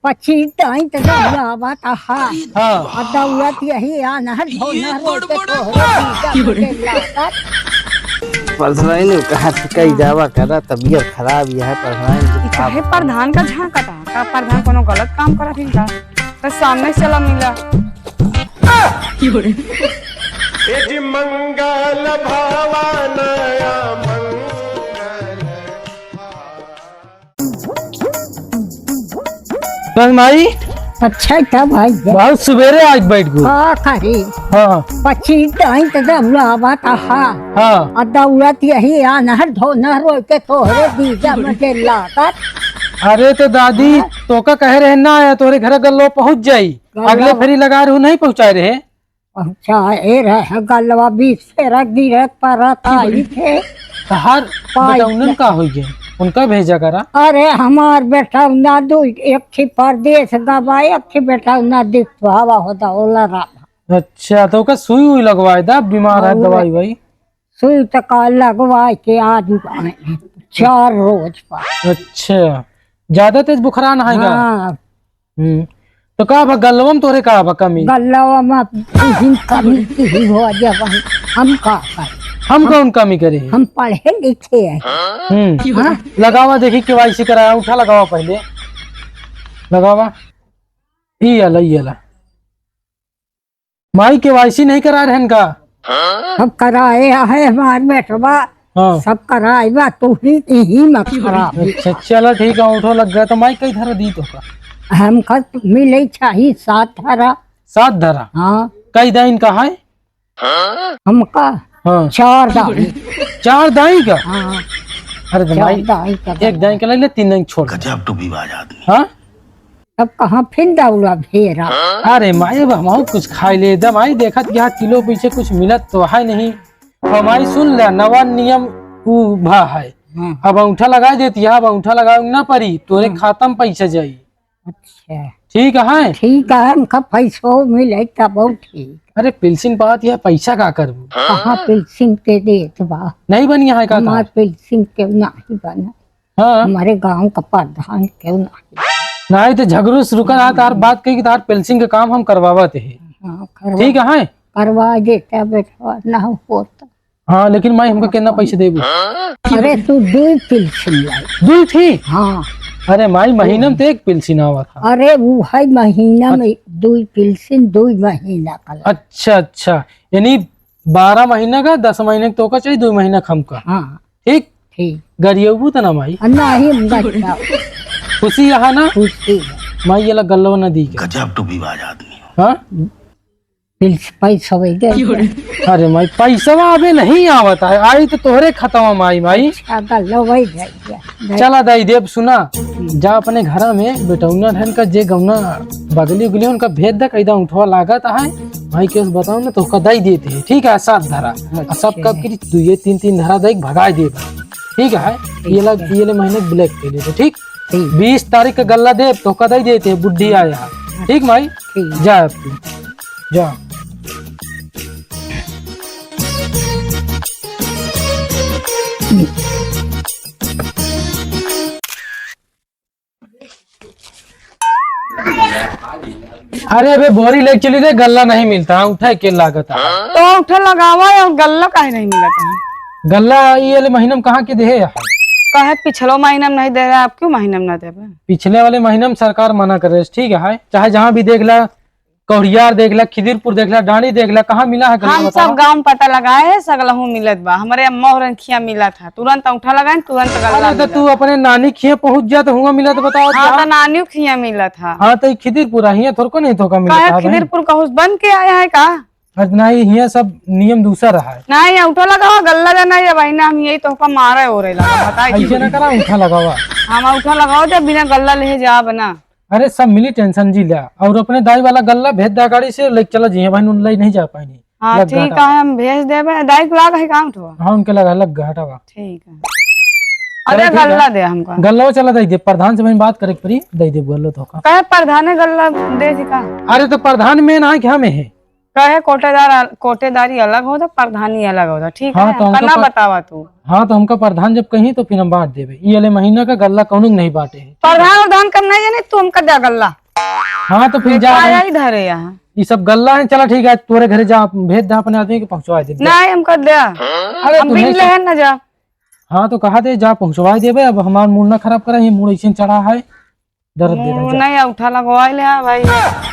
પછી તઈ તો દौड़ावा था हाँ और दौड़त यही आना है धोना रोते तो मुझे लागत परधराई ने कहा था कई जावा करा तबीयत खराब यह है परधराई चाहे प्रधान का झांकता का प्रधान कोनो गलत काम करा थी का तो सामने चला मिला मंगल भवानया बस माई अच्छा था भाई बहुत सवेरे आज बैठ गई। हाँ खरी हाँ પછી તઈ તો દौड़ावा था हाँ और दौड़त यही आना है धोना रोते तो दीजा मुझे लागत अरे तो दादी तो का कह रहे ना आया तोरे घर गल्लो पहुंच जाई अगले फेरी लगा रहे नहीं पहुंचाए रहे पहुँचाए रहे गलवा बीच से गिरत परत आई थे हर बेटा उन्हन का हो गया उनका भेजा करा। अरे हमार बेटा ना दू एक थी परदेश गवाए एक थी बेटा ना दिखवा होता ओला रहा अच्छा तो का सुई हुई लगवाए था बीमार है दवाई भाई सुई तक लगवाए के आज आए 4 रोज पर। अच्छा ज्यादा तेज बुखार ना आएगा। हाँ तो का गलवम तोरे का कमी गलवा में कमी की हो जब हम का कर हम कौन कमी करे हम पढ़े लिखे हैं। हाँ? लगावा देखी केवाईसी कराया उठा लगावा पहले लगावा ये ला माई केवाईसी नहीं करा रहे का सब कराए है हमारे बेटवा हाँ सब कराए बा तू ही मत खराब अच्छा चलो ठीक है उठो लग गया तो माई कई धरा दी तो का हमका मिले चाहिए 7 धरा 7 धरा हाँ कई दाइन का है हमका हाँ 4 दाई 4 दाई का हाँ अरे तो 4 माई दाई का एक दाई के ले 3 दाई छोड़ गजब टू विवाद आदमी। हाँ तब कहाँ फिर दौड़ा भेरा अरे माई अब हम कुछ खाई ले दम आई देखत यहाँ किलो पीछे कुछ मिलत तो है नहीं हमारी सुन ले नवा नियम भा है अब अंगूठा लगा देती है अब अंगूठा लगाऊ ना पड़ी तोरे खाता में पैसा जाई अच्छा ठीक है ठीक है हमका पैसो मिले तब बहुत ठीक अरे पिलसिन बात यह पैसा का करबू कहाँ पिलसिंग के देत बा नहीं बनी है का हमारे पिलसिंग क्यों नहीं बना हाँ हमारे गांव का प्रधान क्यों नहीं नहीं तो झगड़ू शुरू कर तार बात कही तार पेंसिंग का काम हम करवावत है हाँ करवा ठीक है करवा देता बेटा ना होता हाँ लेकिन माई हमको कितना पैसे देबू अरे तू 2 पिलसिंग लाई 2 थी हाँ अरे माई महीना में तो 1 पिलसिन आवा था अरे वो है महीना में 2 पिलसिन 2 महीना का ला। अच्छा अच्छा यानी 12 महीना का 10 महीने तो का चाहिए 2 महीना खम का हाँ ठीक ठीक गरियबू तो ना माई नहीं बच्चा खुशी यहाँ ना खुशी है माई ये गल्लो न दी के गजब टू विवाद आदमी। हाँ पैसा वही दे अरे माई पैसा अबे नहीं आवता है आई तो तोहरे खत्म माई माई वही जाइए चला दाई देव सुना जा अपने घर में बेटौना ढन का जे गौना बगली उगली उनका भेद द कैदा उठवा लागत है भाई के बताओ ना तो दाई देते है ठीक है 7 धरा और सब कब की 2-3 धरा दाई भगा दे ठीक है ये ले महीने ब्लैक के लिए ठीक 20 तारीख का गल्ला दे तो दाई देते है बुढ़ी आया ठीक माई जा जा अरे अबे बोरी लेके चली रे गल्ला नहीं मिलता उठा के लागत है तो उठा लगावा या गल्ला काहे नहीं मिलता है गल्ला ये महीना में कहाँ के दे है काहे पिछलो महीना में नहीं दे रहा आप क्यों महीना में ना देबे पिछले वाले महीने में सरकार मना कर रही ठीक है चाहे जहाँ भी देख ला कौड़ियार देख ला खिदिरपुर देख ला डांडी देख ला कहाँ मिला है हम सब गांव में पता लगाए है सगलहू मिलत बा हमारे अम्मा और खिया मिला था तुरंत अंगूठा लगाए तुरंत गल्ला अरे तो तू अपने नानी खिए पहुंच जा तो हुआ मिला तो बताओ हाँ तो नानियों खिया मिला था हाँ तो खिदिरपुर हिया थोड़ा नहीं थोका मिला काहे था खिदिरपुर का हुस बन के आया है का नहीं हिया सब नियम दूसरा रहा है नहीं अंगूठा लगावा गल्ला जाना या बहिना हम यही तो मारा हो रहे लगा बताइए ऐसे ना करा उठा लगावा हम अंगूठा लगाओ जब बिना गल्ला ले जा बना अरे सब मिली टेंशन जी ला और अपने दाई वाला गल्ला भेज दा गाड़ी से लेके चला जी भाई उन नहीं जा पाएंगे हाँ ठीक है हम भेज देबे दाई को लाग है काम तो हाँ उनके लगा लग गया हटावा ठीक है अरे गल्ला दे हमको गल्ला चला दे प्रधान से बात करे पड़ी दे दे गल्लो तो कहे प्रधान गल्ला दे का अरे तो प्रधान में ना क्या में है कहे कोटेदारी अलग होता, प्रधानी अलग होता। ठीक हाँ, है, तो हमका हमको ना बतावा तू। हाँ तो हमका प्रधान जब कहीं तो फिर हम बांट देवे। ये वाले महीना का गल्ला कौन नहीं बांटे है। प्रधान उधान करना है, तू हमका दे गल्ला। हाँ तो फिर जा आया इधर है यहाँ। ये सब गल्ला है। चला ठीक है, तोरे घरे जा, भेज दे अपने आदमी के पहुंचवा दे। नहीं हमका दे, अरे हम तुम्हें बिन ले ना जा। हाँ तो कहा दे, जा पहुंचवा देवे। अब हमारा मूड ना खराब करा, ये मूड ऐसे चढ़ा है, दर्द दे रहा है। नहीं उठा लगवाई ले भाई।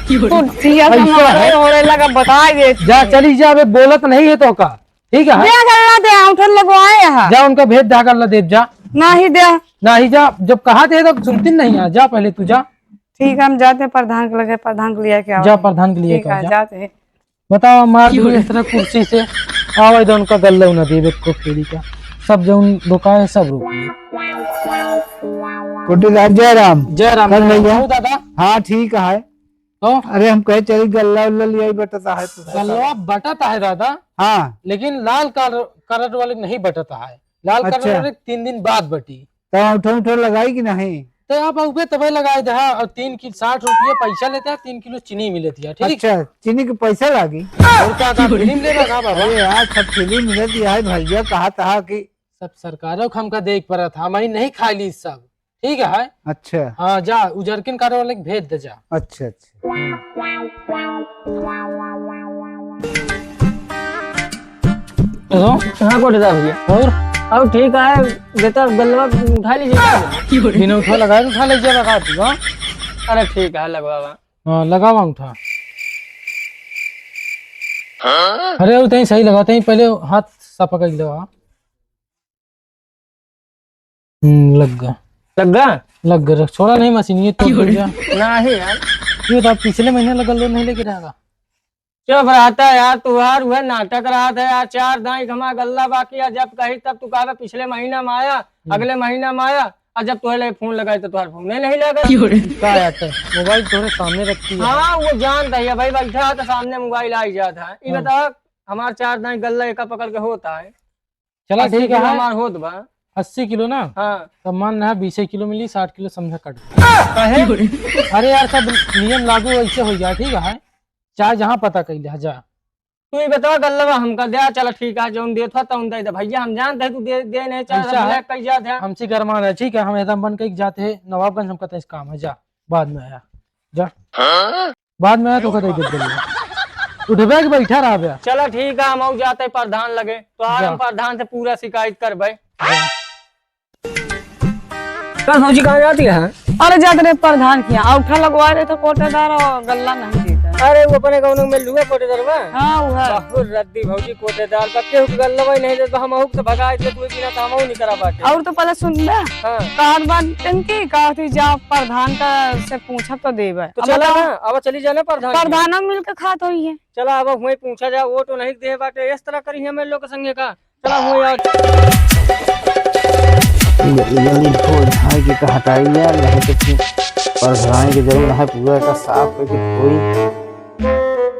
तू सिया ऐसा हमारे है? होरे लगा बता दे। जा चली जा, अबे बोलत नहीं है तो का। ठीक है, दे गल्ला दे, उठा लगवाए यहाँ। जा उनका भेज दे गल्ला दे। जा नहीं दे। ना ही जा, जब कहा थे तो सुनती नहीं है। जा पहले तू जा, ठीक है, हम जाते हैं प्रधान के लगे, प्रधान के लिए क्या जा प्रधान के लिए ठीक कह है, जा। जाते हैं। बताओ मार दूर इस तरह कुर्सी से आवाज दो, उनका गल्ला न देवे को फेरी का सब जो उन दुका है सब रोक लिए। कोटेदार जय राम। जय राम। कर भैया। हो दादा हाँ ठीक है। तो अरे हम कहे चली गल्ला उल्ला लिया बटता है तो। गल्ला बटता है दादा, हाँ लेकिन लाल कलर वाले नहीं बटता है। लाल अच्छा। कलर वाले 3 दिन बाद बटी। तो उठो उठो लगाई कि नहीं? तो आप उबे तबे लगाए थे। हाँ, और 3 किलो 60 रुपये पैसा लेते हैं, 3 किलो चीनी मिलती है। ठीक, अच्छा चीनी के पैसा लागी? और क्या फिल्म लेगा का बाबा। अरे यार सब फ्री मिलत है भैया, कहा था कि सब सरकारों को हमका देख पड़ा था, हमारी नहीं खा ली सब। ठीक है। अच्छा हाँ जा, उजरकिन कार वाले के भेज दे जा। अच्छा अच्छा। हाँ कोटेदार भैया। और अब ठीक है, बेटा गलवा उठा लीजिए। बिना उठा लगाए तो उठा लीजिए, लगा तू। हाँ अरे ठीक है, लगवावा। हाँ लगावा उठा। अरे और तहीं सही लगाते हैं, पहले हाथ सा पकड़ लगा। लग गया लग गया। छोड़ा नहीं मशीन, ये तो गया नहीं यार, ये तो पिछले महीने लगा लो, नहीं लेके रहेगा। चुप रहता है यार, तू यार वह नाटक रहा था यार। 4 दाई घमा गल्ला बाकी है, जब कही तब तू कहा पिछले महीना में आया, अगले महीना में आया, और जब तुहे फोन लगाए तो तुम्हारा फोन नहीं लगा। क्या आता है, मोबाइल तुम्हारे सामने रखती है। हाँ वो जानता है भाई, बैठा है तो सामने मोबाइल आ ही जाता है। ये बता हमारे 4 दाई गल्ला एक पकड़ के होता है। चला ठीक है। हमार होत बा 80 किलो ना, हाँ। तब मान रहा 20 किलो मिली, 60 किलो समझा कट। कहे अरे यार सब नियम लागू ऐसे हो गया। ठीक है, चाहे जहाँ पता कर ले जा। तू ही बता गल्ला हमका दे। चल ठीक है, जो देता तौन दे भैया, हम जानते हैं तू दे नहीं ऐसा है? कही जाते हैं। हमसे गरमा है। ठीक है, हम एकदम बन के जाते हैं नवाबगंज, हमका तो काम है। जा बाद में आया, जा बाद में आया तो कहते उठबे के बैठा रहा भैया। चलो ठीक है, हम जाते प्रधान लगे तो आज जा। हम प्रधान से पूरा शिकायत करबे। सोची कहाँ जाती है? अरे जाते रहे प्रधान किया, उठा लगवा रहे थे कोटेदार, और गल्ला नहीं देता। अरे वो अपने गाँव में लुआ कोटेदार बा। हाँ वो है। बहुत रद्दी भौजी कोटेदार बच्चे गल्ला नहीं दे तो हम अहुक से भगा दे, तू बिना तो हम नहीं करा पाते। और तो पहले सुन ले, हाँ। कार बात इनकी कहा थी, जा प्रधान का से पूछा तो देवे। तो चला ना, अब चली जाना प्रधान। प्रधान मिल के खात हुई है। चला अब वही पूछा जा, वो तो नहीं दे बाटे, इस तरह करी हमें लोग संगे का। चला हुआ यार, जल्दी धो धाई के हटाई यार, नहीं तो फिर परधराई के जरूर है पूरा का साफ करके कोई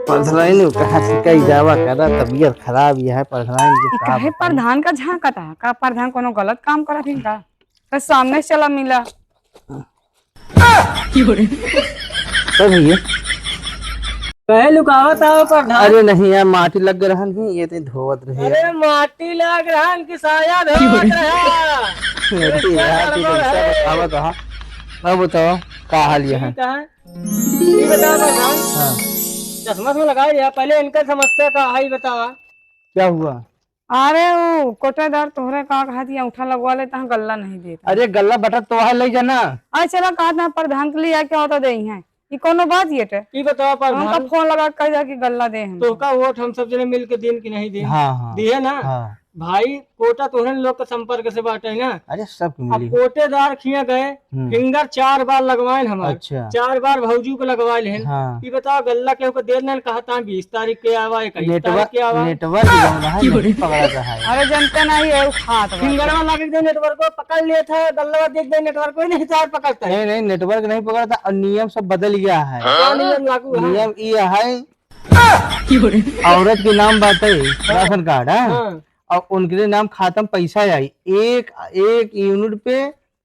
परधराई ने कहा से कई जावा करा, तबीयत खराब यह है परधराई के साफ। कहे प्रधान का झांकता है का, प्रधान कोनो गलत काम करा थी का, तो सामने से चला मिला। तो भैया कहे लुकावा था प्रधान। अरे नहीं यार, माटी लग रहा नहीं, ये तो धोवत रहे। अरे माटी लग रहा कि साया धोवत रहा। अब बताओ का हाल यह है? ठीक है, ये बता प्रधान। हाँ। चश्मा में लगा दिया, पहले इनका समस्या का है बतावा। क्या हुआ? अरे वो कोटेदार तोहरे का कहा थी उठा लगवा लेता है, गल्ला नहीं देता। अरे गल्ला बटा तो है ले जाना। अरे चला कहा था प्रधान के लिए क्या होता दे है, ये कोनो बात ये टे। ये बताओ उनका प्रधान, फोन लगा कर जा कि गल्ला दे हम। तो का वोट हम सब जने मिल के दिन की नहीं दिन हाँ हाँ दिए ना। हाँ। भाई कोटा तोहरे लोग के संपर्क से बाटे ना। अरे सब अब मिली। कोटेदार खिया गए, फिंगर 4 बार लगवाए हमारे। अच्छा। 4 बार भौजू को लगवाए हैं। हाँ। ये बताओ गल्ला के ऊपर देर नहीं कहा था 20 तारीख के आवा, 21 तारीख के आवा। नेटवर्क नहीं पकड़ा रहा है। अरे जनता नहीं है, वो खात बा। फिंगर में लगे थे, नेटवर्क को पकड़ लिया था, गल्ला देख दे नेटवर्क को ही नहीं था पकड़ता है। नहीं नहीं, नेटवर्क नहीं पकड़ा था और नियम सब बदल गया है। क्या नियम लागू है? नियम ये है, औरत के नाम बात है राशन कार्ड है, हाँ। और उनके नाम खातम पैसा आई, एक यूनिट पे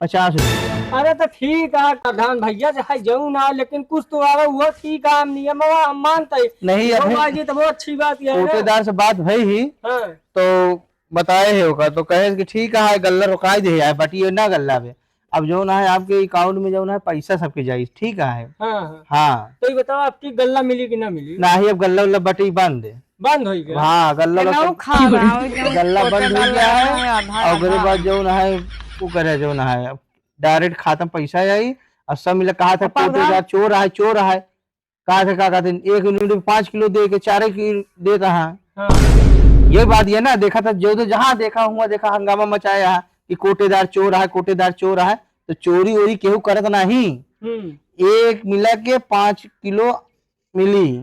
50 रुपया। अरे तो ठीक है प्रधान भैया चाहे जाऊँ ना, लेकिन कुछ तो आवे वो ठीक है, हम नियम हम मानते हैं। नहीं अभी जी तो वो अच्छी बात ये है ना। कोटेदार से बात भई ही हाँ तो बताए है होगा, तो कहे कि ठीक है गल्ला रुकाई दे है, बटी ना गल्ला पे अब जो ना है आपके अकाउंट में जो ना है पैसा सबके जाई, ठीक है। हाँ हाँ। हाँ तो ये बताओ आपकी गल्ला मिली कि ना मिली? ना ही अब गल्ला उल्ला बटी बंद है। बंद हो गया। हाँ गल्ला ना उल्ला वो खा रहा है, जो गल्ला बंद हो गया है। आधा और उसके बाद जो ना है वो करे जो ना है डायरेक्ट खाता में पैसा आई। और सब मिला कहा था कोटेदार चोर है चोर है, कहा था क्या कहते 1 यूनिट में 5 किलो दे के 4 किलो देता है। हाँ ये बात ये ना देखा था जो तो जहाँ देखा हुआ देखा हंगामा मचाया है कि कोटेदार चोर है कोटेदार चोर है। तो चोरी वोरी केहू करत नहीं। एक मिला के 5 किलो मिली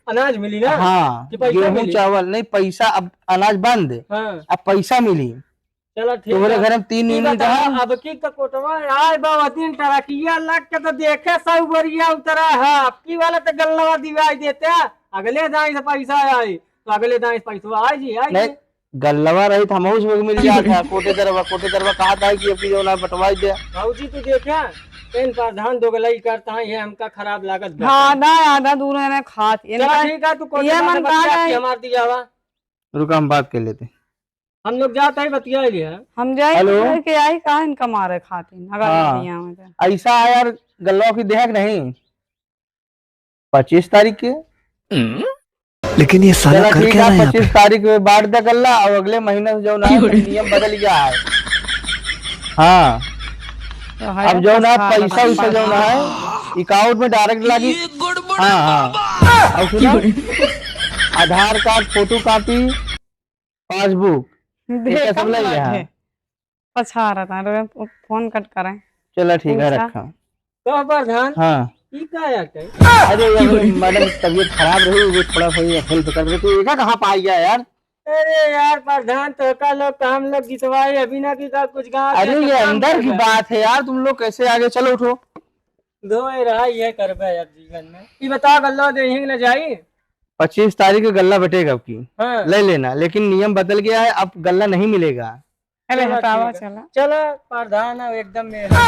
अनाज मिली ना? हाँ कि पैसा गेहूं मिली? चावल नहीं पैसा, अब अनाज बंद हाँ अब पैसा मिली। चलो ठीक तुम्हारे है। घर में 3 यूनिट है। अब की तो कोटवा आए बाबा दिन टरकिया लग के तो देखे सब बरिया उतरा है। आपकी वाला तो गल्ला दिवाई देते हैं, अगले दाई से पैसा आए तो अगले दाई से पैसा आए जी आए नहीं गल्लवा रही था हम उसमें मिल गया था। कोटे दरवा कहा था कि अब जो ना बटवाई दे। भाजी तू देखा इन प्रधान दोगलाई करता है, ये हमका खराब लागत बा। आधा आधा दूर है खात चलो ठीक है, तू कोटे ये मन कहा है। हमार दिया हुआ रुका हम बात कर लेते। हम लोग जाते ही बतिया लिया। हम जाए हेलो? के आई कहा इनका मारे खाते अगर हाँ। दिया में तो। ऐसा है यार गल्लवा की देहक नहीं 25 तारीख के। लेकिन ये साला चला कर ठीक क्या रहा है है यहाँ 25 तारीख में बांट दे गल्ला और अगले महीने से जो ना है नियम बदल गया है। हाँ तो है अब जो ना फंसा पैसा रहा उसे जो ना है अकाउंट में डायरेक्ट लगी। हाँ हाँ और सुनो आधार कार्ड फोटो कॉपी पासबुक ये सब लग गया है। पछा रहा था तो फोन कट करें। चलो ठीक है पूछा? रखा। तो प्रधान हाँ की का यार अरे यार मैडम तबीयत खराब रही वो थोड़ा सा हेल्प कर रहे तो कहाँ पाई गया यार। अरे यार प्रधान तो का लोग हम लोग गितवाए अभी ना की का कुछ गाँव अरे ये अंदर की बात है यार, तुम लोग कैसे आगे चलो उठो। धोए रहा ये करबे यार जीवन में। ये बता गल्ला दे ही न जाई। 25 तारीख को गल्ला बटेगा अब की हाँ ले लेना, लेकिन नियम बदल गया है अब गल्ला नहीं मिलेगा। अरे चलो हटावा ठीक है। चला चलो प्रधान अब एकदम मेरा